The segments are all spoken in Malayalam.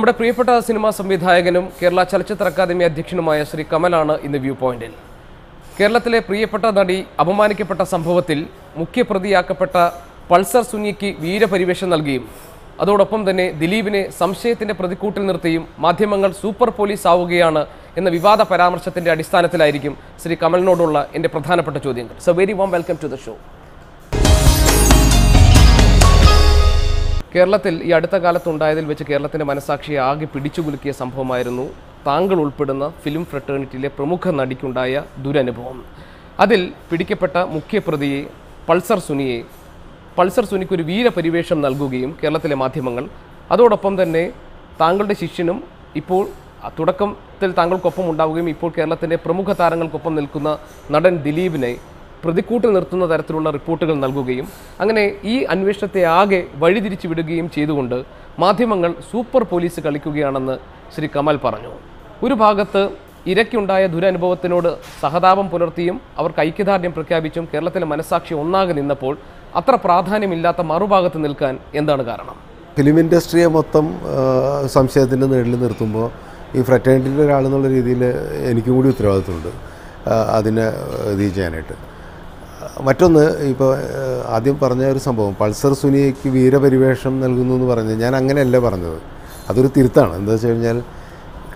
നമ്മുടെ പ്രിയപ്പെട്ട സിനിമാ സംവിധായകനും കേരള ചലച്ചിത്ര അക്കാദമി അധ്യക്ഷനുമായ ശ്രീ കമലാണ് ഇന്ന് വ്യൂ പോയിന്റിൽ. കേരളത്തിലെ പ്രിയപ്പെട്ട നടി അപമാനിക്കപ്പെട്ട സംഭവത്തിൽ മുഖ്യപ്രതിയാക്കപ്പെട്ട പൾസർ സുനിക്ക് വീരപരിവേഷം നൽകിയും അതോടൊപ്പം തന്നെ ദിലീപിനെ സംശയത്തിന്റെ പ്രതിക്കൂട്ടിൽ നിർത്തിയും മാധ്യമങ്ങൾ സൂപ്പർ പോലീസ് ആവുകയാണ് എന്ന വിവാദ പരാമർശത്തിന്റെ അടിസ്ഥാനത്തിലായിരിക്കും ശ്രീ കമലിനോടുള്ള എൻ്റെ പ്രധാനപ്പെട്ട ചോദ്യങ്ങൾ. So very warm welcome to the show. കേരളത്തിൽ ഈ അടുത്ത കാലത്തുണ്ടായതിൽ വെച്ച് കേരളത്തിൻ്റെ മനസാക്ഷിയെ ആകെ പിടിച്ചുകുലുക്കിയ സംഭവമായിരുന്നു താങ്കൾ ഉൾപ്പെടുന്ന ഫിലിം ഫ്രട്ടേണിറ്റിയിലെ പ്രമുഖ നടിക്കുണ്ടായ ദുരനുഭവം. അതിൽ പിടിക്കപ്പെട്ട മുഖ്യപ്രതിയെ പൾസർ സുനിക്കൊരു വീരപരിവേഷം നൽകുകയും കേരളത്തിലെ മാധ്യമങ്ങൾ, അതോടൊപ്പം തന്നെ താങ്കളുടെ ശിഷ്യനും ഇപ്പോൾ തുടക്കത്തിൽ താങ്കൾക്കൊപ്പം ഉണ്ടാവുകയും ഇപ്പോൾ കേരളത്തിൻ്റെ പ്രമുഖ താരങ്ങൾക്കൊപ്പം നിൽക്കുന്ന നടൻ ദിലീപിനെ പ്രതിക്കൂട്ടിൽ നിർത്തുന്ന തരത്തിലുള്ള റിപ്പോർട്ടുകൾ നൽകുകയും അങ്ങനെ ഈ അന്വേഷണത്തെ ആകെ വഴിതിരിച്ചു വിടുകയും ചെയ്തുകൊണ്ട് മാധ്യമങ്ങൾ സൂപ്പർ പോലീസ് കളിക്കുകയാണെന്ന് ശ്രീ കമൽ പറഞ്ഞു. ഒരു ഭാഗത്ത് ഇരയ്ക്കുണ്ടായ ദുരനുഭവത്തിനോട് സഹതാപം പുലർത്തിയും അവർക്ക് ഐക്യദാർഢ്യം പ്രഖ്യാപിച്ചും കേരളത്തിലെ മനസാക്ഷി ഒന്നാകെ നിന്നപ്പോൾ അത്ര പ്രാധാന്യമില്ലാത്ത മറുഭാഗത്ത് നിൽക്കാൻ എന്താണ് കാരണം? ഫിലിം ഇൻഡസ്ട്രിയെ മൊത്തം സംശയത്തിൻ്റെ നിഴലിൽ നിർത്തുമ്പോൾ ഈ ഫ്രറ്റേണിറ്റിയിലെ ഒരാളെന്നുള്ള രീതിയിൽ എനിക്കും കൂടി ഉത്തരവാദിത്വമുണ്ട് അതിനെ ഇത് ചെയ്യാനായിട്ട്. മറ്റൊന്ന്, ഇപ്പോൾ ആദ്യം പറഞ്ഞ ഒരു സംഭവം പൾസർ സുനിക്ക് വീരപരിവേഷം നൽകുന്നു എന്ന് പറഞ്ഞത് ഞാൻ അങ്ങനെയല്ല പറഞ്ഞത്, അതൊരു തിരുത്താണ്. എന്താ വെച്ച് കഴിഞ്ഞാൽ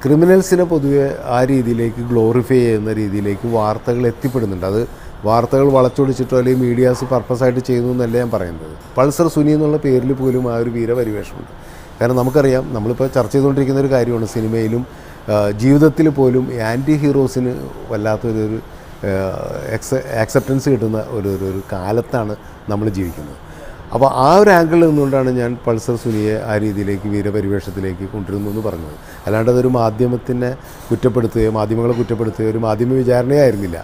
ക്രിമിനൽസിനെ പൊതുവെ ആ രീതിയിലേക്ക് ഗ്ലോറിഫൈ ചെയ്യുന്ന രീതിയിലേക്ക് വാർത്തകൾ എത്തിപ്പെടുന്നുണ്ട്. അത് വാർത്തകൾ വളച്ചൊടിച്ചിട്ടോ അല്ലെങ്കിൽ മീഡിയാസ് പർപ്പസായിട്ട് ചെയ്യുന്നു എന്നല്ല ഞാൻ പറയുന്നത്. പൾസർ സുനി എന്നുള്ള പേരിൽ പോലും ആ ഒരു വീരപരിവേഷമുണ്ട്. കാരണം നമുക്കറിയാം, നമ്മളിപ്പോൾ ചർച്ച ചെയ്തുകൊണ്ടിരിക്കുന്ന ഒരു കാര്യമാണ്, സിനിമയിലും ജീവിതത്തിൽ പോലും ആൻറ്റി ഹീറോസിന് വല്ലാത്തൊരു ആക്സെപ്റ്റൻസ് കിട്ടുന്ന ഒരു കാലത്താണ് നമ്മൾ ജീവിക്കുന്നത്. അപ്പോൾ ആ ഒരു ആംഗിളിൽ നിന്നുകൊണ്ടാണ് ഞാൻ പൾസർ സുനിയെ ആ രീതിയിലേക്ക് വീരപരിവേഷത്തിലേക്ക് കൊണ്ടുവരുന്നു എന്ന് പറഞ്ഞത്. അല്ലാണ്ട് അതൊരു മാധ്യമത്തിനെ കുറ്റപ്പെടുത്തുകയോ മാധ്യമങ്ങളെ കുറ്റപ്പെടുത്തുകയോ ഒരു മാധ്യമ വിചാരണയായിരുന്നില്ല.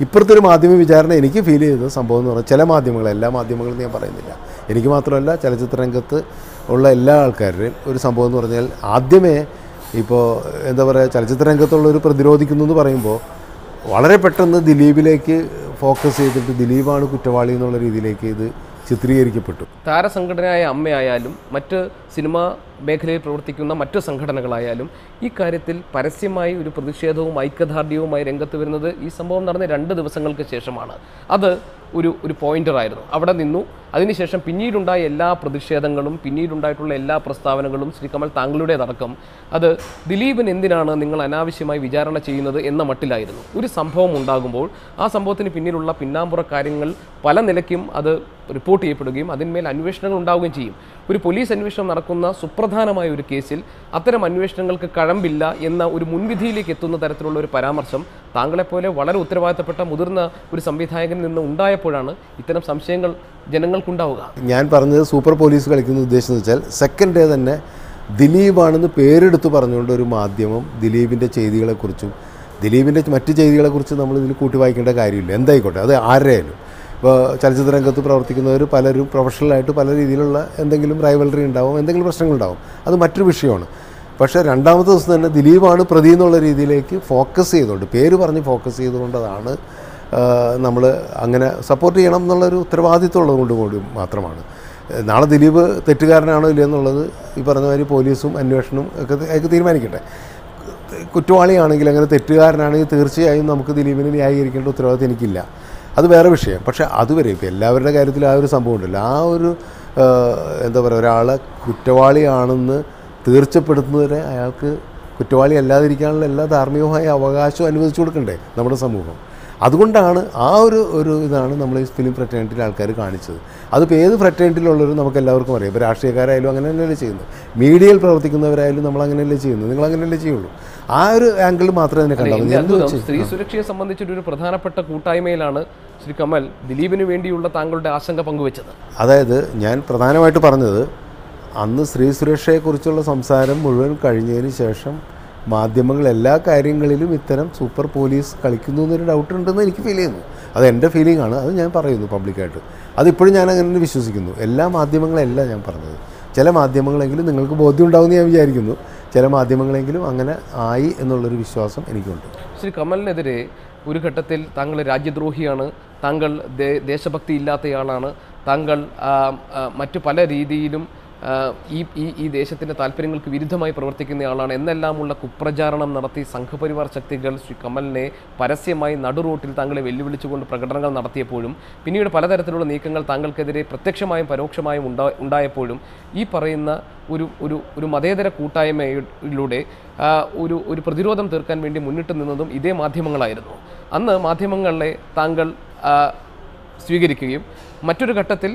ഇപ്പുറത്തെ ഒരു മാധ്യമ വിചാരണ എനിക്ക് ഫീൽ ചെയ്ത സംഭവം എന്ന് പറഞ്ഞാൽ ചില മാധ്യമങ്ങൾ, എല്ലാ മാധ്യമങ്ങളും ഞാൻ പറയുന്നില്ല, എനിക്ക് മാത്രമല്ല ചലച്ചിത്ര രംഗത്ത് ഉള്ള എല്ലാ ആൾക്കാരുടെയും ഒരു സംഭവം എന്ന് പറഞ്ഞാൽ ആദ്യമേ ഇപ്പോൾ എന്താ പറയുക, ചലച്ചിത്ര രംഗത്തുള്ളൊരു പ്രതിരോധിക്കുന്നു എന്ന് പറയുമ്പോൾ വളരെ പെട്ടെന്ന് ദിലീപിലേക്ക് ഫോക്കസ് ചെയ്തിട്ട് ദിലീപാണ് കുറ്റവാളി എന്നുള്ള രീതിയിലേക്ക് ഇത് ചിത്രീകരിക്കപ്പെട്ടു. താരസംഘടനയായ അമ്മയായാലും മറ്റ് സിനിമാ മേഖലയിൽ പ്രവർത്തിക്കുന്ന മറ്റു സംഘടനകളായാലും ഈ കാര്യത്തിൽ പരസ്യമായി ഒരു പ്രതിഷേധവും ഐക്യദാർഢ്യവുമായി രംഗത്ത് വരുന്നത് ഈ സംഭവം നടന്ന 2 ദിവസങ്ങൾക്ക് ശേഷമാണ്. അത് ഒരു പോയിന്ററായിരുന്നു, അവിടെ നിന്നു. അതിനുശേഷം പിന്നീടുണ്ടായ എല്ലാ പ്രതിഷേധങ്ങളും പിന്നീടുണ്ടായിട്ടുള്ള എല്ലാ പ്രസ്താവനകളും ശ്രീ കമൽ താങ്കളുടേതടക്കം അത് ദിലീപിന് എന്തിനാണ് നിങ്ങൾ അനാവശ്യമായി വിചാരണ ചെയ്യുന്നത് എന്ന മട്ടിലായിരുന്നു. ഒരു സംഭവം ഉണ്ടാകുമ്പോൾ ആ സംഭവത്തിന് പിന്നിലുള്ള പിന്നാമ്പുറ കാര്യങ്ങൾ പല നിലയ്ക്കും അത് റിപ്പോർട്ട് ചെയ്യപ്പെടുകയും അതിന്മേൽ അന്വേഷണങ്ങൾ ഉണ്ടാവുകയും ചെയ്യും. ഒരു പോലീസ് അന്വേഷണം നടക്കുന്ന സുപ്രധാനമായ ഒരു കേസിൽ അത്തരം അന്വേഷണങ്ങൾക്ക് കഴമ്പില്ല എന്ന ഒരു മുൻവിധിയിലേക്ക് എത്തുന്ന തരത്തിലുള്ള ഒരു പരാമർശം താങ്കളെപ്പോലെ വളരെ ഉത്തരവാദിത്തപ്പെട്ട മുതിർന്ന ഒരു സംവിധായകനിൽ നിന്ന് ഉണ്ടായപ്പോഴാണ് ഇത്തരം സംശയങ്ങൾ ജനങ്ങൾക്കുണ്ടാവുക. ഞാൻ പറഞ്ഞത് സൂപ്പർ പോലീസ് കളിക്കുന്ന ഉദ്ദേശം എന്ന് വെച്ചാൽ സെക്കൻഡ് ഡേ തന്നെ ദിലീപാണെന്ന് പേരെടുത്ത് പറഞ്ഞുകൊണ്ട് ഒരു മാധ്യമം ദിലീപിൻ്റെ ചെയ്തികളെക്കുറിച്ചും ദിലീപിൻ്റെ മറ്റ് ചെയ്തികളെക്കുറിച്ചും നമ്മളിതിൽ കൂട്ടി വായിക്കേണ്ട കാര്യമില്ല. എന്തായിക്കോട്ടെ, അത് ആരുടെയായാലും. ഇപ്പോൾ ചലച്ചിത്ര രംഗത്ത് പ്രവർത്തിക്കുന്നവർ പലരും പ്രൊഫഷണലായിട്ട് പല രീതിയിലുള്ള എന്തെങ്കിലും റൈവലറി ഉണ്ടാവും, എന്തെങ്കിലും പ്രശ്നങ്ങളുണ്ടാവും, അത് മറ്റൊരു വിഷയമാണ്. പക്ഷേ രണ്ടാമത്തെ ദിവസം തന്നെ ദിലീപാണ് പ്രതി എന്നുള്ള രീതിയിലേക്ക് ഫോക്കസ് ചെയ്തുകൊണ്ട്, പേര് പറഞ്ഞ് ഫോക്കസ് ചെയ്തുകൊണ്ടതാണ് നമ്മൾ അങ്ങനെ സപ്പോർട്ട് ചെയ്യണം എന്നുള്ളൊരു ഉത്തരവാദിത്വം ഉള്ളത് കൂടി മാത്രമാണ്. നാളെ ദിലീപ് തെറ്റുകാരനാണോ ഇല്ലയെന്നുള്ളത് ഈ പറഞ്ഞ മാതിരി പോലീസും അന്വേഷണവും ഒക്കെ തീരുമാനിക്കട്ടെ. കുറ്റവാളിയാണെങ്കിൽ, അങ്ങനെ തെറ്റുകാരനാണെങ്കിൽ തീർച്ചയായും നമുക്ക് ദിലീപിനെ ന്യായീകരിക്കേണ്ട ഉത്തരവാദിത്വം എനിക്കില്ല, അത് വേറെ വിഷയം. പക്ഷേ അതുവരെ ഇപ്പോൾ എല്ലാവരുടെ കാര്യത്തിൽ ആ ഒരു സംഭവം ഉണ്ടല്ലോ, ആ ഒരു എന്താ പറയുക, ഒരാളെ കുറ്റവാളിയാണെന്ന് തീർച്ചപ്പെടുത്തുന്നവരെ അയാൾക്ക് കുറ്റവാളി അല്ലാതിരിക്കാനുള്ള എല്ലാ ധാർമ്മികമായ അവകാശവും അനുവദിച്ചു കൊടുക്കണ്ടേ നമ്മുടെ സമൂഹം. അതുകൊണ്ടാണ് ആ ഒരു ഇതാണ് നമ്മൾ ഈ ഫിലിം ഫ്രറ്റേണിറ്റിയിലെ ആൾക്കാർ കാണിച്ചത്. അതിപ്പോൾ ഏത് ഫ്രറ്റേണിറ്റിയിലുള്ളവരും നമുക്ക് എല്ലാവർക്കും അറിയാം. ഇപ്പോൾ രാഷ്ട്രീയക്കാരായാലും അങ്ങനെ തന്നെയല്ലേ ചെയ്യുന്നത്, മീഡിയയിൽ പ്രവർത്തിക്കുന്നവരായാലും നമ്മൾ അങ്ങനെയല്ലേ ചെയ്യുന്നത്, നിങ്ങൾ അങ്ങനെയല്ലേ ചെയ്യുള്ളൂ. ആ ഒരു ആംഗിൾ മാത്രമേ അതിനെ കണ്ടാൽ. സ്ത്രീ സുരക്ഷയെ സംബന്ധിച്ചൊരു പ്രധാനപ്പെട്ട കൂട്ടായ്മയിലാണ് ശ്രീ കമൽ ദിലീപിന് വേണ്ടിയുള്ള താങ്കളുടെ ആശങ്ക പങ്കുവച്ചത്. അതായത് ഞാൻ പ്രധാനമായിട്ട് പറഞ്ഞത്, അന്ന് സ്ത്രീ സുരക്ഷയെക്കുറിച്ചുള്ള സംസാരം മുഴുവൻ കഴിഞ്ഞതിന് ശേഷം മാധ്യമങ്ങൾ എല്ലാ കാര്യങ്ങളിലും ഇത്തരം സൂപ്പർ പോലീസ് കളിക്കുന്നു എന്നൊരു ഡൗട്ട് ഉണ്ടെന്ന് എനിക്ക് ഫീൽ ചെയ്യുന്നു. അത് എൻ്റെ ഫീലിംഗ് ആണ്, അത് ഞാൻ പറയുന്നു പബ്ലിക്കായിട്ട്. അതിപ്പോഴും ഞാൻ അങ്ങനെ വിശ്വസിക്കുന്നു. എല്ലാ മാധ്യമങ്ങളല്ല ഞാൻ പറഞ്ഞത്, ചില മാധ്യമങ്ങളെങ്കിലും നിങ്ങൾക്ക് ബോധ്യം ഉണ്ടാവുമെന്ന് ഞാൻ വിചാരിക്കുന്നു, ചില മാധ്യമങ്ങളെങ്കിലും അങ്ങനെ ആയി എന്നുള്ളൊരു വിശ്വാസം എനിക്കുണ്ട്. ശ്രീ കമലിനെതിരെ ഒരു ഘട്ടത്തിൽ താങ്കൾ രാജ്യദ്രോഹിയാണ്, താങ്കൾ ദേശഭക്തി ഇല്ലാത്തയാളാണ്, താങ്കൾ മറ്റു പല രീതിയിലും ഈ ദേശത്തിൻ്റെ താല്പര്യങ്ങൾക്ക് വിരുദ്ധമായി പ്രവർത്തിക്കുന്നയാളാണ് എന്നെല്ലാമുള്ള കുപ്രചാരണം നടത്തി സംഘപരിവാർ ശക്തികൾ ശ്രീ കമലിനെ പരസ്യമായി നടുറോട്ടിൽ താങ്കളെ വെല്ലുവിളിച്ചുകൊണ്ട് പ്രകടനങ്ങൾ നടത്തിയപ്പോഴും പിന്നീട് പലതരത്തിലുള്ള നീക്കങ്ങൾ താങ്കൾക്കെതിരെ പ്രത്യക്ഷമായും പരോക്ഷമായും ഉണ്ടായപ്പോഴും ഈ പറയുന്ന ഒരു മതേതര കൂട്ടായ്മയിലൂടെ ഒരു പ്രതിരോധം തീർക്കാൻ വേണ്ടി മുന്നിട്ട് നിന്നതും ഇതേ മാധ്യമങ്ങളായിരുന്നു. അന്ന് മാധ്യമങ്ങളെ താങ്കൾ സ്വീകരിക്കുകയും മറ്റൊരു ഘട്ടത്തിൽ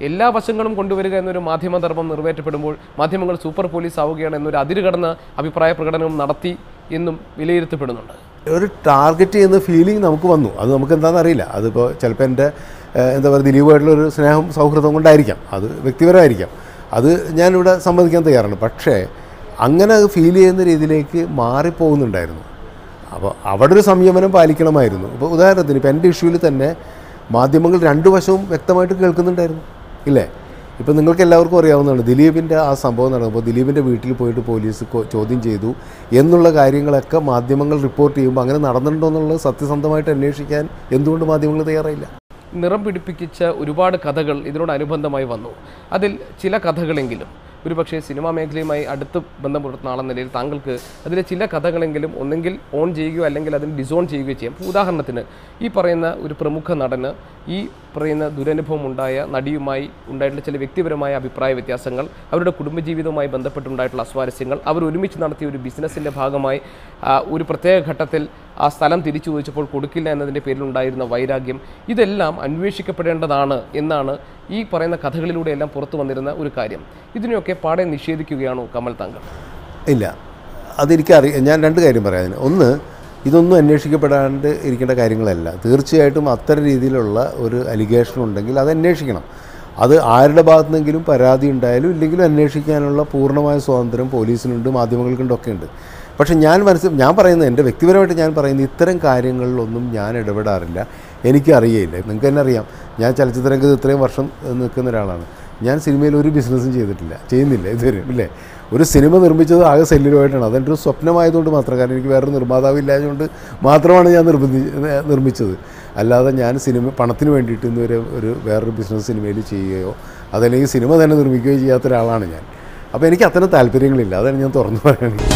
എല്ലാ വശങ്ങളും കൊണ്ടുവരിക എന്നൊരു മാധ്യമധർമ്മം നിറവേറ്റപ്പെടുമ്പോൾ മാധ്യമങ്ങൾ സൂപ്പർ പോലീസ് ആവുകയാണ് എന്നൊരു അതിരുകടന്ന അഭിപ്രായ പ്രകടനം നടത്തി എന്നും വിലയിരുത്തപ്പെടുന്നുണ്ട്. ഒരു ടാർഗറ്റ് ചെയ്യുന്ന ഫീലിംഗ് നമുക്ക് വന്നു. അത് നമുക്ക് എന്താണെന്ന് അറിയില്ല. അതിപ്പോൾ ചിലപ്പോൾ എൻ്റെ എന്താ പറയുക ദിലീപുമായിട്ടുള്ളൊരു സ്നേഹം സൗഹൃദം കൊണ്ടായിരിക്കാം, അത് വ്യക്തിപരമായിരിക്കാം, അത് ഞാനിവിടെ സമ്മതിക്കാൻ തയ്യാറാണ്. പക്ഷേ അങ്ങനെ ഫീൽ ചെയ്യുന്ന രീതിയിലേക്ക് മാറിപ്പോകുന്നുണ്ടായിരുന്നു. അപ്പോൾ അവിടെ ഒരു സംയമനം പാലിക്കണമായിരുന്നു. ഇപ്പോൾ ഉദാഹരണത്തിന് ഇപ്പോൾ എൻ്റെ ഇഷ്യൂവിൽ തന്നെ മാധ്യമങ്ങൾ രണ്ടു വശവും വ്യക്തമായിട്ട് കേൾക്കുന്നുണ്ടായിരുന്നു, ഇല്ലേ? ഇപ്പോൾ നിങ്ങൾക്ക് എല്ലാവർക്കും അറിയാവുന്നതാണ് ദിലീപിൻ്റെ ആ സംഭവം നടന്നപ്പോൾ ദിലീപിൻ്റെ വീട്ടിൽ പോയിട്ട് പോലീസ് ചോദ്യം ചെയ്തു എന്നുള്ള കാര്യങ്ങളൊക്കെ മാധ്യമങ്ങൾ റിപ്പോർട്ട് ചെയ്യുമ്പോൾ അങ്ങനെ നടന്നിട്ടുണ്ടോ എന്നുള്ളത് സത്യസന്ധമായിട്ട് അന്വേഷിക്കാൻ എന്തുകൊണ്ട് മാധ്യമങ്ങൾ തയ്യാറായില്ല? നിറം പിടിപ്പിച്ച ഒരുപാട് കഥകൾ ഇതിനോടനുബന്ധമായി വന്നു. അതിൽ ചില കഥകളെങ്കിലും ഒരുപക്ഷെ സിനിമാ മേഖലയുമായി അടുത്ത് ബന്ധപ്പെടുന്ന ആളെന്ന നിലയിൽ താങ്കൾക്ക് അതിലെ ചില കഥകളെങ്കിലും ഒന്നെങ്കിൽ ഓൺ ചെയ്യുകയോ അല്ലെങ്കിൽ അതിന് ഡിസോൺ ചെയ്യുകയോ ചെയ്യാം. ഉദാഹരണത്തിന് ഈ പറയുന്ന ഒരു പ്രമുഖ നടന് ഈ പറയുന്ന ദുരനുഭവം ഉണ്ടായ നടിയുമായി ഉണ്ടായിട്ടുള്ള ചില വ്യക്തിപരമായ അഭിപ്രായ വ്യത്യാസങ്ങൾ, അവരുടെ കുടുംബജീവിതവുമായി ബന്ധപ്പെട്ടുണ്ടായിട്ടുള്ള അസ്വാരസ്യങ്ങൾ, അവർ ഒരുമിച്ച് നടത്തിയ ഒരു ബിസിനസ്സിൻ്റെ ഭാഗമായി ഒരു പ്രത്യേക ഘട്ടത്തിൽ ആ സ്ഥലം തിരിച്ചു ചോദിച്ചപ്പോൾ കൊടുക്കില്ല എന്നതിൻ്റെ പേരിലുണ്ടായിരുന്ന വൈരാഗ്യം, ഇതെല്ലാം അന്വേഷിക്കപ്പെടേണ്ടതാണ് എന്നാണ് ഈ പറയുന്ന കഥകളിലൂടെയെല്ലാം പുറത്തു വന്നിരുന്ന ഒരു കാര്യം. ഇതിനെയൊക്കെ പാടെ നിഷേധിക്കുകയാണോ കമൽ താങ്കൾ? ഇല്ല, അതെനിക്കറിയാം. ഞാൻ രണ്ട് കാര്യം പറയാം. ഒന്ന്, ഇതൊന്നും അന്വേഷിക്കപ്പെടാണ്ട് ഇരിക്കേണ്ട കാര്യങ്ങളല്ല. തീർച്ചയായിട്ടും അത്തരം രീതിയിലുള്ള ഒരു അലിഗേഷൻ ഉണ്ടെങ്കിൽ അത് അന്വേഷിക്കണം. അത് ആരുടെ ഭാഗത്തുനിന്നെങ്കിലും പരാതി ഉണ്ടായാലും ഇല്ലെങ്കിലും അന്വേഷിക്കാനുള്ള പൂർണ്ണമായ സ്വാതന്ത്ര്യം പോലീസിനുണ്ട്, മാധ്യമങ്ങൾക്കുണ്ടൊക്കെ ഉണ്ട്. പക്ഷേ ഞാൻ പറയുന്നത്, എൻ്റെ വ്യക്തിപരമായിട്ട് ഞാൻ പറയുന്നത്, ഇത്തരം കാര്യങ്ങളിലൊന്നും ഞാൻ ഇടപെടാറില്ല. എനിക്കറിയില്ല. നിങ്ങൾക്ക് തന്നെ അറിയാം, ഞാൻ ചലച്ചിത്ര രംഗത്ത് ഇത്രയും വർഷം നിൽക്കുന്ന ഒരാളാണ്. ഞാൻ സിനിമയിൽ ഒരു ബിസിനസ്സും ചെയ്യുന്നില്ല ഇതുവരെ, ഇല്ലേ? ഒരു സിനിമ നിർമ്മിച്ചത് ആകെ സെല്ലുമായിട്ടാണ്. അതെൻ്റെ ഒരു സ്വപ്നമായതുകൊണ്ട് മാത്രം, കാരണം എനിക്ക് വേറൊരു നിർമ്മാതാവില്ലായതുകൊണ്ട് മാത്രമാണ് ഞാൻ നിർമ്മിച്ചത്. അല്ലാതെ ഞാൻ പണത്തിന് വേണ്ടിയിട്ട് ഇന്നുവരെ വേറൊരു ബിസിനസ് സിനിമയിൽ ചെയ്യുകയോ അതല്ലെങ്കിൽ സിനിമ തന്നെ നിർമ്മിക്കുകയോ ചെയ്യാത്ത ഒരാളാണ് ഞാൻ. അപ്പോൾ എനിക്ക് അത്തരം താല്പര്യങ്ങളില്ല. അതാണ് ഞാൻ തുറന്നു പറയുന്നത്.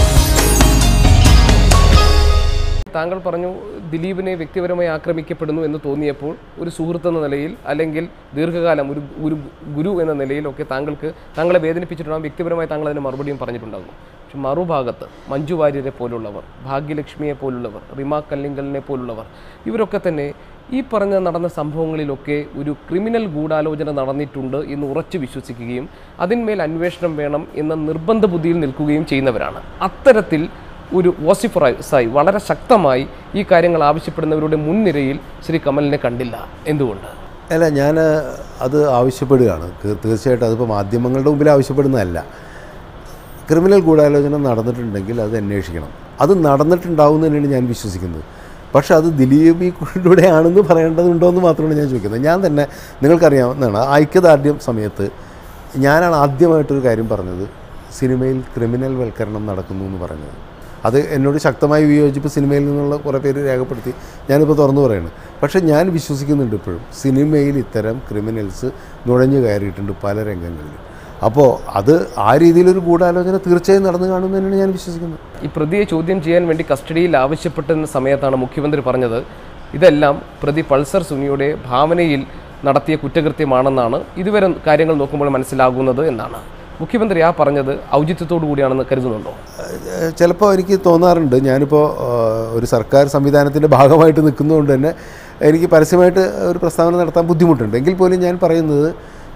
താങ്കൾ പറഞ്ഞു ദിലീപിനെ വ്യക്തിപരമായി ആക്രമിക്കപ്പെടുന്നു എന്ന് തോന്നിയപ്പോൾ ഒരു സുഹൃത്ത് എന്ന നിലയിൽ അല്ലെങ്കിൽ ദീർഘകാലം ഒരു ഗുരു എന്ന നിലയിലൊക്കെ താങ്കളെ വേദനിപ്പിച്ചിട്ടുണ്ടാകും. വ്യക്തിപരമായി താങ്കൾ അതിന് മറുപടിയും പറഞ്ഞിട്ടുണ്ടാകും. പക്ഷെ മറുഭാഗത്ത് മഞ്ജു വാര്യരെ പോലുള്ളവർ, ഭാഗ്യലക്ഷ്മിയെ പോലുള്ളവർ, റിമ കല്ലിങ്കലിനെ പോലുള്ളവർ, ഇവരൊക്കെ തന്നെ ഈ നടന്ന സംഭവങ്ങളിലൊക്കെ ഒരു ക്രിമിനൽ ഗൂഢാലോചന നടന്നിട്ടുണ്ട് എന്ന് ഉറച്ചു വിശ്വസിക്കുകയും അതിന്മേൽ അന്വേഷണം വേണം എന്ന നിർബന്ധ ബുദ്ധിയിൽ നിൽക്കുകയും ചെയ്യുന്നവരാണ്. അത്തരത്തിൽ ഒരു വോസിഫറായി വളരെ ശക്തമായി ഈ കാര്യങ്ങൾ ആവശ്യപ്പെടുന്നവരുടെ മുൻനിരയിൽ ശ്രീ കമലിനെ കണ്ടില്ല. എന്തുകൊണ്ട്? അല്ല, ഞാൻ അത് ആവശ്യപ്പെടുകയാണ്. തീർച്ചയായിട്ടും അതിപ്പോൾ മാധ്യമങ്ങളുടെ മുമ്പിൽ ആവശ്യപ്പെടുന്നതല്ല. ക്രിമിനൽ ഗൂഢാലോചന നടന്നിട്ടുണ്ടെങ്കിൽ അത് അന്വേഷിക്കണം. അത് നടന്നിട്ടുണ്ടാവും തന്നെയാണ് ഞാൻ വിശ്വസിക്കുന്നത്. പക്ഷേ അത് ദിലീപിലൂടെയാണെന്ന് പറയേണ്ടതുണ്ടോ എന്ന് മാത്രമാണ് ഞാൻ ചോദിക്കുന്നത്. ഞാൻ തന്നെ, നിങ്ങൾക്കറിയാവുന്നതാണ്, ഐക്യദാർഢ്യം സമയത്ത് ഞാനാണ് ആദ്യമായിട്ടൊരു കാര്യം പറഞ്ഞത്, സിനിമയിൽ ക്രിമിനൽ വൽക്കരണം നടക്കുന്നു എന്ന് പറഞ്ഞത്. അത് എന്നോട് ശക്തമായി വിയോജിപ്പ് സിനിമയിൽ നിന്നുള്ള കുറേ പേര് രേഖപ്പെടുത്തി. ഞാനിപ്പോൾ തുറന്നു പറയുന്നത്. പക്ഷേ ഞാൻ വിശ്വസിക്കുന്നുണ്ട് ഇപ്പോഴും സിനിമയിൽ ഇത്തരം ക്രിമിനൽസ് നുഴഞ്ഞു കയറിയിട്ടുണ്ട് പല രംഗങ്ങളിലും. അപ്പോൾ അത് ആ രീതിയിലൊരു ഗൂഢാലോചന തീർച്ചയായും നടന്നു കാണുമെന്ന് തന്നെയാണ് ഞാൻ വിശ്വസിക്കുന്നത്. ഈ പ്രതിയെ ചോദ്യം ചെയ്യാൻ വേണ്ടി കസ്റ്റഡിയിൽ ആവശ്യപ്പെട്ടുന്ന സമയത്താണ് മുഖ്യമന്ത്രി പറഞ്ഞത് ഇതെല്ലാം പ്രതി പൾസർ സുനിയുടെ ഭാവനയിൽ നടത്തിയ കുറ്റകൃത്യമാണെന്നാണ് ഇതുവരെ കാര്യങ്ങൾ നോക്കുമ്പോൾ മനസ്സിലാകുന്നത് എന്നാണ് മുഖ്യമന്ത്രി പറഞ്ഞത്. ഔചിത്യത്തോടു കൂടിയാണെന്ന് കരുതുന്നുണ്ടോ? ചിലപ്പോൾ എനിക്ക് തോന്നാറുണ്ട്, ഞാനിപ്പോൾ ഒരു സർക്കാർ സംവിധാനത്തിൻ്റെ ഭാഗമായിട്ട് നിൽക്കുന്നതുകൊണ്ട് തന്നെ എനിക്ക് പരസ്യമായിട്ട് ഒരു പ്രസ്താവന നടത്താൻ ബുദ്ധിമുട്ടുണ്ട്. എങ്കിൽ പോലും ഞാൻ പറയുന്നത്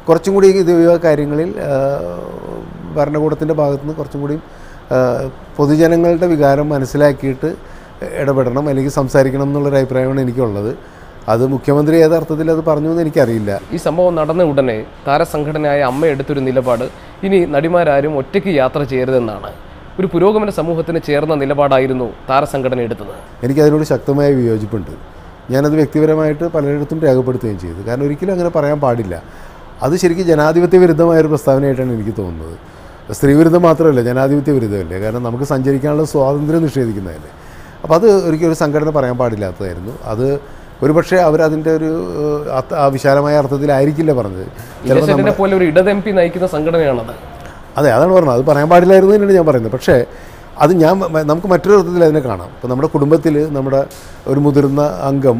കുറച്ചും കൂടി ഇത് കാര്യങ്ങളിൽ ഭരണകൂടത്തിൻ്റെ ഭാഗത്തുനിന്ന് കുറച്ചും കൂടി പൊതുജനങ്ങളുടെ വികാരം മനസ്സിലാക്കിയിട്ട് ഇടപെടണം അല്ലെങ്കിൽ സംസാരിക്കണം എന്നുള്ളൊരു അഭിപ്രായമാണ് എനിക്കുള്ളത്. അത് മുഖ്യമന്ത്രി ഏതർത്ഥത്തിൽ അത് പറഞ്ഞു എന്ന് എനിക്കറിയില്ല. ഈ സംഭവം നടന്ന ഉടനെ താരസംഘടനയായ അമ്മ എടുത്തൊരു നിലപാട് ഇനി നടിമാരും ഒറ്റയ്ക്ക് യാത്ര ചെയ്യരുതെന്നാണ്. ഒരു പുരോഗമന സമൂഹത്തിന് ചേർന്ന നിലപാടായിരുന്നു താരസംഘടന എടുത്തത്. എനിക്കതിനോട് ശക്തമായ വിയോജിപ്പുണ്ട്. ഞാനത് വ്യക്തിപരമായിട്ട് പലയിടത്തും രേഖപ്പെടുത്തുകയും ചെയ്തു. കാരണം ഒരിക്കലും അങ്ങനെ പറയാൻ പാടില്ല. അത് ശരിക്കും ജനാധിപത്യ വിരുദ്ധമായൊരു പ്രസ്താവനയായിട്ടാണ് എനിക്ക് തോന്നുന്നത്. സ്ത്രീവിരുദ്ധം മാത്രമല്ല, ജനാധിപത്യ വിരുദ്ധമല്ലേ. കാരണം നമുക്ക് സഞ്ചരിക്കാനുള്ള സ്വാതന്ത്ര്യം നിഷേധിക്കുന്നതല്ലേ. അപ്പോൾ അത് ഒരിക്കലും ഒരു സംഘടന പറയാൻ പാടില്ലാത്തതായിരുന്നു. അത് ഒരുപക്ഷെ അവരതിൻ്റെ ഒരു വിശാലമായ അർത്ഥത്തിലായിരിക്കില്ല പറഞ്ഞത്. പോലെ ഒരു ഇടത് MP നയിക്കുന്ന സംഘടനയാണത്. അതെ, അതാണ് പറഞ്ഞത്. അത് പറയാൻ പാടില്ലായിരുന്നു തന്നെയാണ് ഞാൻ പറയുന്നത്. പക്ഷേ അത് നമുക്ക് മറ്റൊരു അർത്ഥത്തിൽ അതിനെ കാണാം. ഇപ്പോൾ നമ്മുടെ കുടുംബത്തിൽ നമ്മുടെ ഒരു മുതിർന്ന അംഗം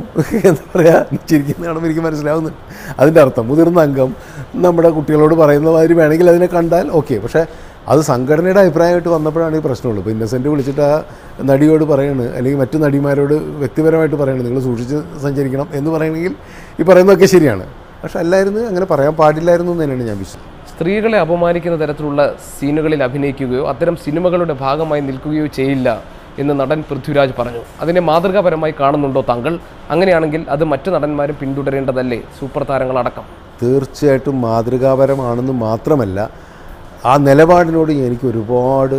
എന്താ പറയുക, ചിരിക്കുന്ന കാണുമ്പോൾ എനിക്ക് മനസ്സിലാവുന്നുണ്ട് അതിൻ്റെ അർത്ഥം. മുതിർന്ന അംഗം നമ്മുടെ കുട്ടികളോട് പറയുന്ന മാതിരി വേണമെങ്കിൽ അതിനെ കണ്ടാൽ ഓക്കെ. പക്ഷേ അത് സംഘടനയുടെ അഭിപ്രായമായിട്ട് വന്നപ്പോഴാണ് ഈ പ്രശ്നമുള്ളൂ. ഇപ്പോൾ ഇന്നസെൻ്റ് വിളിച്ചിട്ട് ആ നടിയോട് പറയാണ്, അല്ലെങ്കിൽ മറ്റു നടിമാരോട് വ്യക്തിപരമായിട്ട് പറയണം നിങ്ങൾ സൂക്ഷിച്ച് സഞ്ചരിക്കണം എന്ന് പറയണമെങ്കിൽ ഈ പറയുന്നതൊക്കെ ശരിയാണ്. പക്ഷെ അല്ലായിരുന്നു, അങ്ങനെ പറയാൻ പാടില്ലായിരുന്നു എന്ന് തന്നെയാണ് ഞാൻ വിശ്വസിക്കുന്നത്. സ്ത്രീകളെ അപമാനിക്കുന്ന തരത്തിലുള്ള സീനുകളിൽ അഭിനയിക്കുകയോ അത്തരം സിനിമകളുടെ ഭാഗമായി നിൽക്കുകയോ ചെയ്യില്ല എന്ന് നടൻ പൃഥ്വിരാജ് പറഞ്ഞു. അതിനെ മാതൃകാപരമായി കാണുന്നുണ്ടോ താങ്കൾ? അങ്ങനെയാണെങ്കിൽ അത് മറ്റു നടന്മാരും പിന്തുടരേണ്ടതല്ലേ, സൂപ്പർ താരങ്ങളടക്കം? തീർച്ചയായിട്ടും മാതൃകാപരമാണെന്ന് മാത്രമല്ല, ആ നിലപാടിനോട് എനിക്ക് ഒരുപാട്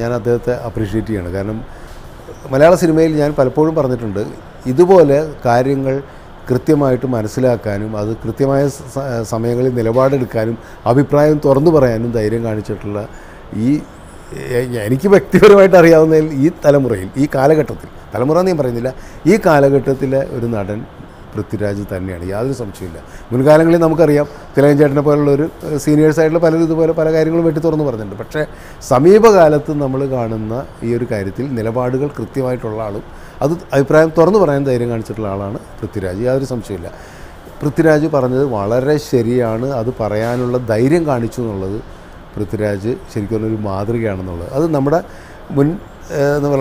ഞാൻ അദ്ദേഹത്തെ അപ്രീഷിയേറ്റ് ചെയ്യണം. കാരണം മലയാള സിനിമയിൽ ഞാൻ പലപ്പോഴും പറഞ്ഞിട്ടുണ്ട്, ഇതുപോലെ കാര്യങ്ങൾ കൃത്യമായിട്ട് മനസ്സിലാക്കാനും അത് കൃത്യമായ സമയങ്ങളിൽ നിലപാടെടുക്കാനും അഭിപ്രായം തുറന്നു പറയാനും ധൈര്യം കാണിച്ചിട്ടുള്ള എനിക്ക് വ്യക്തിപരമായിട്ട് അറിയാവുന്നതിൽ ഈ തലമുറയിൽ, ഈ കാലഘട്ടത്തിൽ, തലമുറ എന്ന് ഞാൻ പറയുന്നില്ല, ഈ കാലഘട്ടത്തിലെ ഒരു നടൻ പൃഥ്വിരാജ് തന്നെയാണ്, യാതൊരു സംശയമില്ല. മുൻകാലങ്ങളിൽ നമുക്കറിയാം തിലകൻ ചേട്ടനെ പോലുള്ളൊരു സീനിയേഴ്സായിട്ടുള്ള പലരും ഇതുപോലെ പല കാര്യങ്ങളും വെട്ടി തുറന്ന് പറഞ്ഞിട്ടുണ്ട്. പക്ഷേ സമീപകാലത്ത് നമ്മൾ കാണുന്ന ഈ ഒരു കാര്യത്തിൽ നിലപാടുകൾ കൃത്യമായിട്ടുള്ള ആളും അത് അഭിപ്രായം തുറന്നു പറയാൻ ധൈര്യം കാണിച്ചിട്ടുള്ള ആളാണ് പൃഥ്വിരാജ്, യാതൊരു സംശയമില്ല. പൃഥ്വിരാജ് പറഞ്ഞത് വളരെ ശരിയാണ്. അത് പറയാനുള്ള ധൈര്യം കാണിച്ചു എന്നുള്ളത് പൃഥ്വിരാജ് ശരിക്കും ഒരു മാതൃകയാണെന്നുള്ളത്, അത് നമ്മുടെ